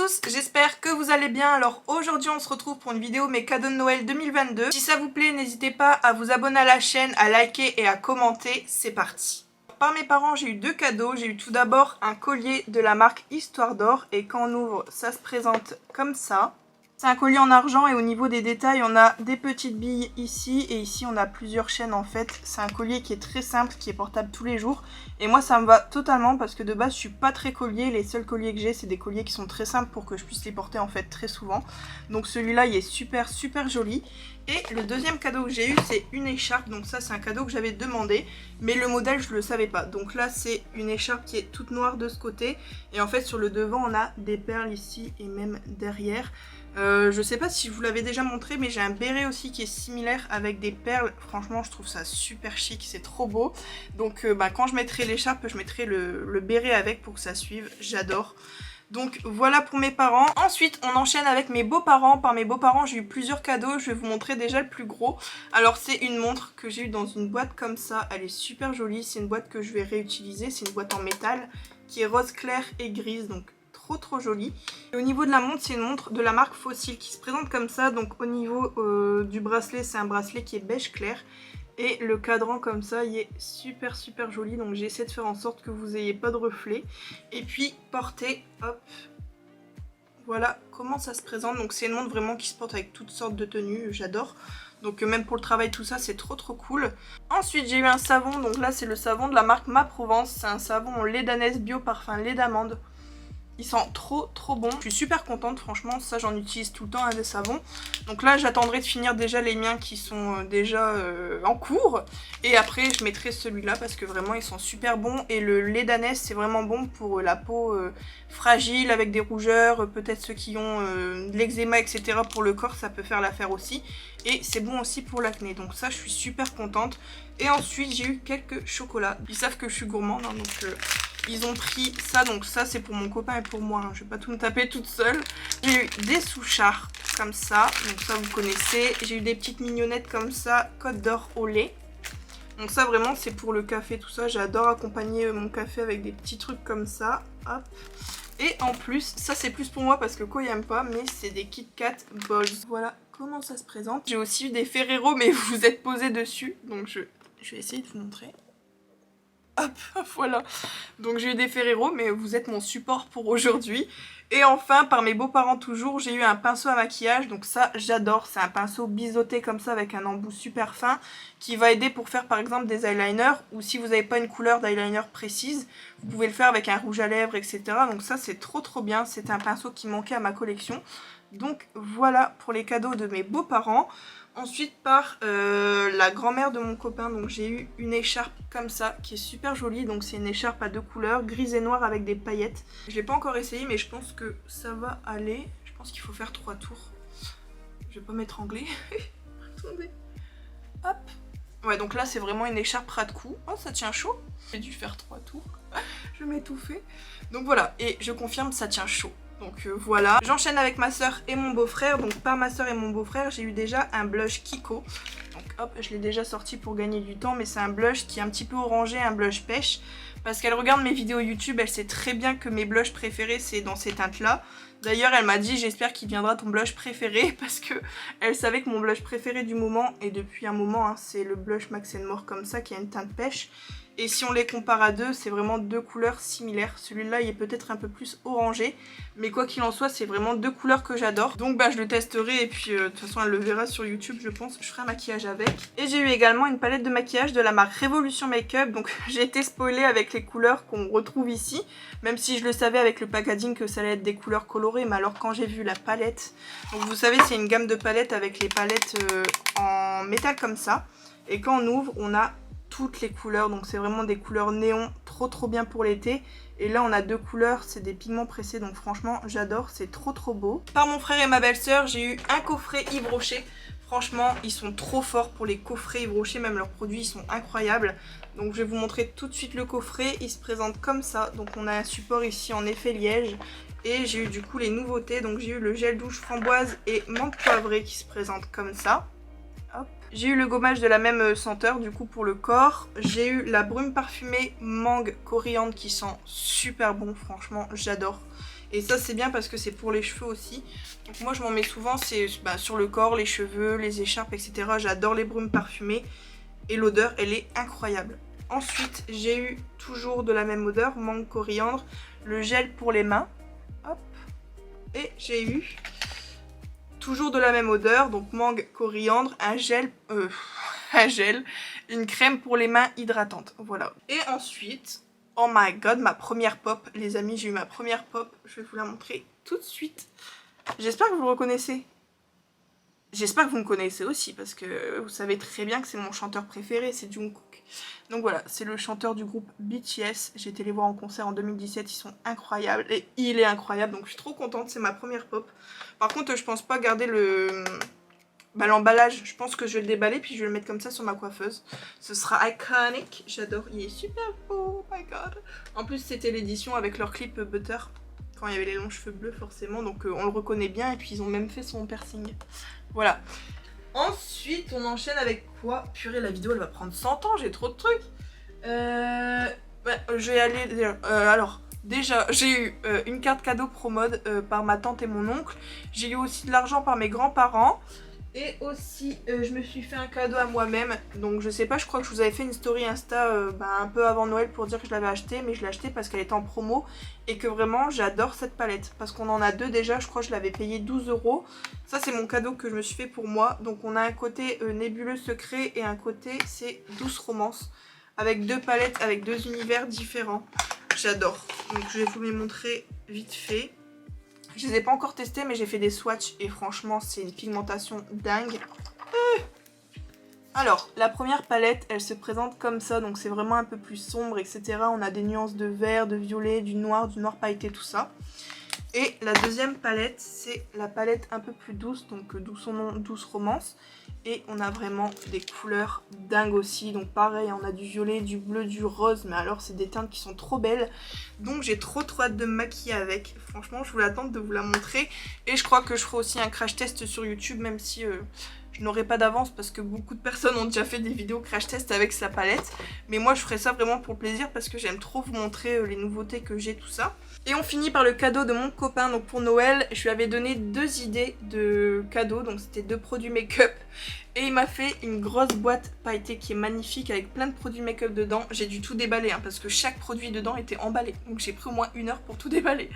tous, j'espère que vous allez bien. Alors aujourd'hui on se retrouve pour une vidéo mes cadeaux de Noël 2022. Si ça vous plaît, n'hésitez pas à vous abonner à la chaîne, à liker et à commenter, c'est parti. Par mes parents j'ai eu deux cadeaux. J'ai eu tout d'abord un collier de la marque Histoire d'Or et quand on ouvre ça se présente comme ça. C'est un collier en argent et au niveau des détails on a des petites billes ici et ici on a plusieurs chaînes en fait. C'est un collier qui est très simple, qui est portable tous les jours et moi ça me va totalement parce que de base je suis pas très collier. Les seuls colliers que j'ai c'est des colliers qui sont très simples pour que je puisse les porter en fait très souvent. Donc celui-là il est super joli. Et le deuxième cadeau que j'ai eu c'est une écharpe, donc ça c'est un cadeau que j'avais demandé mais le modèle je le savais pas. Donc là c'est une écharpe qui est toute noire de ce côté et en fait sur le devant on a des perles ici et même derrière. Je sais pas si je vous l'avais déjà montré mais j'ai un béret aussi qui est similaire avec des perles. Franchement je trouve ça super chic, c'est trop beau. Donc quand je mettrai l'écharpe je mettrai le béret avec pour que ça suive, j'adore. Donc voilà pour mes parents. Ensuite on enchaîne avec mes beaux-parents. Par mes beaux-parents j'ai eu plusieurs cadeaux. Je vais vous montrer déjà le plus gros. Alors c'est une montre que j'ai eu dans une boîte comme ça. Elle est super jolie. C'est une boîte que je vais réutiliser. C'est une boîte en métal qui est rose clair et grise. Donc trop jolie. Et au niveau de la montre c'est une montre de la marque Fossil qui se présente comme ça. Donc au niveau du bracelet c'est un bracelet qui est beige clair. Et le cadran comme ça, il est super joli. Donc j'ai essayé de faire en sorte que vous n'ayez pas de reflet. Et puis porter, hop, voilà comment ça se présente. Donc c'est une montre vraiment qui se porte avec toutes sortes de tenues, j'adore. Donc même pour le travail tout ça c'est trop cool. Ensuite j'ai eu un savon, donc là c'est le savon de la marque Ma Provence. C'est un savon en lait d'ânesse bio parfum lait d'amande. Il sent trop bon. Je suis super contente franchement, ça j'en utilise tout le temps des savons. Donc là j'attendrai de finir déjà les miens qui sont déjà en cours. Et après je mettrai celui-là parce que vraiment ils sont super bons. Et le lait d'ânesse c'est vraiment bon pour la peau fragile avec des rougeurs. Peut-être ceux qui ont de l'eczéma etc. pour le corps ça peut faire l'affaire aussi. Et c'est bon aussi pour l'acné. Donc ça je suis super contente. Et ensuite j'ai eu quelques chocolats. Ils savent que je suis gourmande hein, donc... Ils ont pris ça, donc ça c'est pour mon copain et pour moi, hein. Je vais pas tout me taper toute seule. J'ai eu des souchards comme ça, donc ça vous connaissez. J'ai eu des petites mignonnettes comme ça, Côte d'Or au lait. Donc ça vraiment c'est pour le café, tout ça. J'adore accompagner mon café avec des petits trucs comme ça. Hop. Et en plus, ça c'est plus pour moi parce que Ko il aime pas, mais c'est des Kit Kat Balls. Voilà comment ça se présente. J'ai aussi eu des Ferrero, mais vous êtes posé dessus, donc je vais essayer de vous montrer. Hop, voilà. Donc j'ai eu des Ferrero, mais vous êtes mon support pour aujourd'hui. Et enfin, par mes beaux-parents toujours, j'ai eu un pinceau à maquillage. Donc ça, j'adore. C'est un pinceau biseauté comme ça avec un embout super fin qui va aider pour faire par exemple des eyeliners. Ou si vous n'avez pas une couleur d'eyeliner précise, vous pouvez le faire avec un rouge à lèvres, etc. Donc ça, c'est trop bien. C'est un pinceau qui manquait à ma collection. Donc voilà pour les cadeaux de mes beaux-parents. Ensuite par la grand-mère de mon copain, donc j'ai eu une écharpe comme ça qui est super jolie. Donc c'est une écharpe à deux couleurs, grise et noire avec des paillettes. Je l'ai pas encore essayé mais je pense que ça va aller. Je pense qu'il faut faire 3 tours. Je vais pas m'étrangler. Attendez. Hop. Ouais donc là c'est vraiment une écharpe ras de cou. Oh ça tient chaud. J'ai dû faire 3 tours. Je vais m'étouffer. Donc voilà, et je confirme ça tient chaud. Donc voilà, j'enchaîne avec ma soeur et mon beau-frère. Donc par ma soeur et mon beau-frère j'ai eu déjà un blush Kiko. Donc hop, je l'ai déjà sorti pour gagner du temps. Mais c'est un blush qui est un petit peu orangé, un blush pêche. Parce qu'elle regarde mes vidéos YouTube, elle sait très bien que mes blushs préférés c'est dans ces teintes là. D'ailleurs elle m'a dit j'espère qu'il viendra ton blush préféré. Parce que elle savait que mon blush préféré du moment, et depuis un moment hein, c'est le blush Max & More comme ça qui a une teinte pêche. Et si on les compare à deux, c'est vraiment deux couleurs similaires. Celui-là, il est peut-être un peu plus orangé. Mais quoi qu'il en soit, c'est vraiment deux couleurs que j'adore. Donc je le testerai et puis de toute façon, elle le verra sur YouTube, je pense. Je ferai un maquillage avec. Et j'ai eu également une palette de maquillage de la marque Révolution Makeup. Donc j'ai été spoilée avec les couleurs qu'on retrouve ici. Même si je le savais avec le packaging que ça allait être des couleurs colorées. Mais alors quand j'ai vu la palette... Donc vous savez, c'est une gamme de palettes avec les palettes en métal comme ça. Et quand on ouvre, on a... toutes les couleurs, donc c'est vraiment des couleurs néon, trop bien pour l'été. Et là on a deux couleurs, c'est des pigments pressés, donc franchement j'adore, c'est trop beau. Par mon frère et ma belle-sœur j'ai eu un coffret Yves Rocher. Franchement ils sont trop forts pour les coffrets Yves Rocher, même leurs produits ils sont incroyables. Donc je vais vous montrer tout de suite le coffret, il se présente comme ça. Donc on a un support ici en effet liège. Et j'ai eu du coup les nouveautés, donc j'ai eu le gel douche framboise et menthe poivrée qui se présente comme ça. J'ai eu le gommage de la même senteur du coup pour le corps. J'ai eu la brume parfumée mangue coriandre qui sent super bon, franchement j'adore. Et ça c'est bien parce que c'est pour les cheveux aussi. Donc moi je m'en mets souvent, c'est sur le corps, les cheveux, les écharpes, etc. J'adore les brumes parfumées et l'odeur elle est incroyable. Ensuite j'ai eu toujours de la même odeur, mangue coriandre, le gel pour les mains. Hop. Et j'ai eu toujours de la même odeur, donc mangue coriandre, un gel, une crème pour les mains hydratante. Voilà. Et ensuite, oh my god, ma première pop, les amis, j'ai eu ma première pop. Je vais vous la montrer tout de suite. J'espère que vous le reconnaissez. J'espère que vous me connaissez aussi, parce que vous savez très bien que c'est mon chanteur préféré, c'est Jungkook. Donc voilà, c'est le chanteur du groupe BTS. J'ai été les voir en concert en 2017, ils sont incroyables. Et il est incroyable, donc je suis trop contente, c'est ma première pop. Par contre, je pense pas garder l'emballage. Je pense que je vais le déballer, puis je vais le mettre comme ça sur ma coiffeuse. Ce sera iconic, j'adore, il est super beau, oh my god. En plus, c'était l'édition avec leur clip Butter, quand il y avait les longs cheveux bleus forcément, donc on le reconnaît bien, et puis ils ont même fait son piercing. Voilà. Ensuite, on enchaîne avec quoi? Purée, la vidéo elle va prendre 100 ans, j'ai trop de trucs. Je vais aller... alors, déjà, j'ai eu une carte cadeau Promode par ma tante et mon oncle. J'ai eu aussi de l'argent par mes grands-parents. Et aussi, je me suis fait un cadeau à moi-même. Donc je sais pas, je crois que je vous avais fait une story Insta un peu avant Noël pour dire que je l'avais acheté. Mais je l'ai acheté parce qu'elle était en promo. Et que vraiment, j'adore cette palette. Parce qu'on en a deux déjà, je crois que je l'avais payé 12 €. Ça, c'est mon cadeau que je me suis fait pour moi. Donc on a un côté nébuleux secret et un côté, c'est douce romance. Avec deux palettes, avec deux univers différents. J'adore. Donc je vais vous les montrer vite fait. Je les ai pas encore testés, mais j'ai fait des swatchs et franchement c'est une pigmentation dingue. Alors la première palette elle se présente comme ça, donc c'est vraiment un peu plus sombre, etc. On a des nuances de vert, de violet, du noir pailleté, tout ça. Et la deuxième palette c'est la palette un peu plus douce, donc d'où son nom, douce romance. Et on a vraiment des couleurs dingues aussi, donc pareil on a du violet, du bleu, du rose, mais alors c'est des teintes qui sont trop belles. Donc j'ai trop hâte de me maquiller avec, franchement je voulais attendre de vous la montrer. Et je crois que je ferai aussi un crash test sur YouTube, même si je n'aurai pas d'avance parce que beaucoup de personnes ont déjà fait des vidéos crash test avec sa palette. Mais moi je ferai ça vraiment pour le plaisir parce que j'aime trop vous montrer les nouveautés que j'ai, tout ça. Et on finit par le cadeau de mon copain, donc pour Noël, je lui avais donné 2 idées de cadeaux, donc c'était 2 produits make-up. Et il m'a fait une grosse boîte pailletée qui est magnifique avec plein de produits make-up dedans. J'ai dû tout déballer parce que chaque produit dedans était emballé. Donc j'ai pris au moins 1 heure pour tout déballer.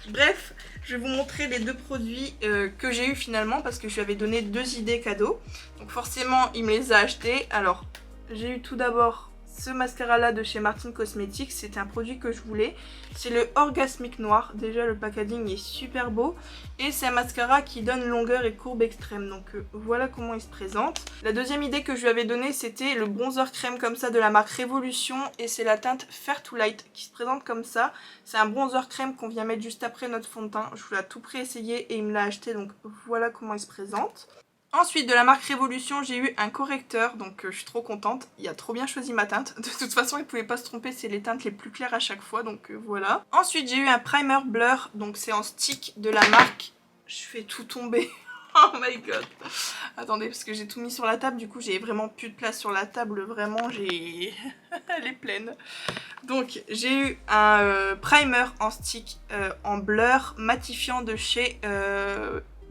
Bref, je vais vous montrer les 2 produits que j'ai eu finalement parce que je lui avais donné 2 idées cadeaux. Donc forcément, il me les a achetés. Alors, j'ai eu tout d'abord ce mascara là de chez Martin Cosmetics, c'était un produit que je voulais. C'est le Orgasmic Noir, déjà le packaging est super beau. Et c'est un mascara qui donne longueur et courbe extrême, donc voilà comment il se présente. La deuxième idée que je lui avais donnée c'était le bronzer crème comme ça de la marque Révolution. Et c'est la teinte Fair to Light qui se présente comme ça. C'est un bronzer crème qu'on vient mettre juste après notre fond de teint. Je vous l'ai à tout prix essayé et il me l'a acheté, donc voilà comment il se présente. Ensuite de la marque Révolution j'ai eu un correcteur, donc je suis trop contente, il a trop bien choisi ma teinte, de toute façon il pouvait pas se tromper, c'est les teintes les plus claires à chaque fois, donc voilà. Ensuite j'ai eu un primer blur, donc c'est en stick de la marque, je fais tout tomber, oh my god. Attendez parce que j'ai tout mis sur la table, du coup j'ai vraiment plus de place sur la table, vraiment j'ai... elle est pleine. Donc j'ai eu un primer en stick en blur matifiant de chez...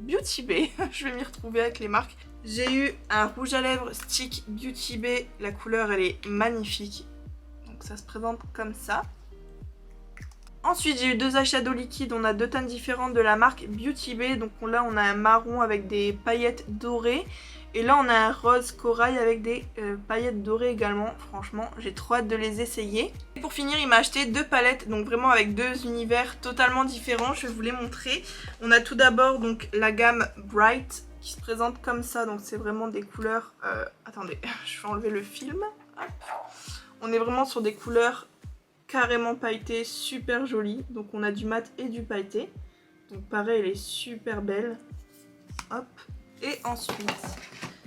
Beauty Bay, je vais m'y retrouver avec les marques. J'ai eu un rouge à lèvres stick Beauty Bay, la couleur elle est magnifique. Donc ça se présente comme ça. Ensuite j'ai eu 2 eyeshadows liquides, on a 2 teintes différentes de la marque Beauty Bay. Donc là on a un marron avec des paillettes dorées. Et là on a un rose corail avec des paillettes dorées également. Franchement j'ai trop hâte de les essayer. Et pour finir il m'a acheté 2 palettes, donc vraiment avec 2 univers totalement différents. Je vais vous les montrer. On a tout d'abord donc la gamme Bright qui se présente comme ça. Donc c'est vraiment des couleurs... attendez, je vais enlever le film. Hop. On est vraiment sur des couleurs carrément pailletées, super jolies. Donc on a du mat et du pailleté. Donc pareil elle est super belle. Hop. Et ensuite...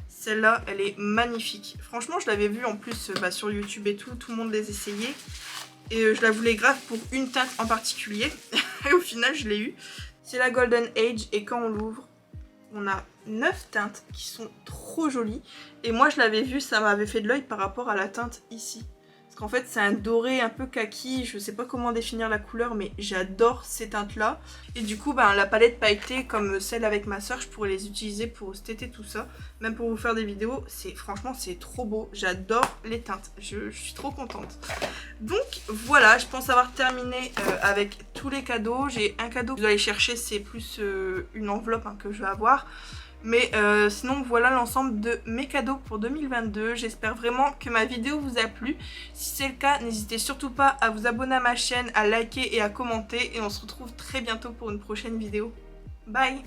celle-là, elle est magnifique. Franchement, je l'avais vue en plus sur YouTube et tout le monde les essayait. Et je la voulais grave pour une teinte en particulier. Et au final, je l'ai eu. C'est la Golden Age et quand on l'ouvre, on a 9 teintes qui sont trop jolies. Et moi, je l'avais vue, ça m'avait fait de l'œil par rapport à la teinte ici. Parce qu'en fait c'est un doré un peu kaki, je sais pas comment définir la couleur mais j'adore ces teintes là. Et du coup la palette pailletée comme celle avec ma soeur, je pourrais les utiliser pour cet été tout ça, même pour vous faire des vidéos. Franchement c'est trop beau, j'adore les teintes, je suis trop contente. Donc voilà, je pense avoir terminé avec tous les cadeaux. J'ai un cadeau que je dois aller chercher, c'est plus une enveloppe que je vais avoir. Mais sinon voilà l'ensemble de mes cadeaux pour 2022. J'espère vraiment que ma vidéo vous a plu. Si c'est le cas, n'hésitez surtout pas à vous abonner à ma chaîne, à liker et à commenter. Et on se retrouve très bientôt pour une prochaine vidéo. Bye!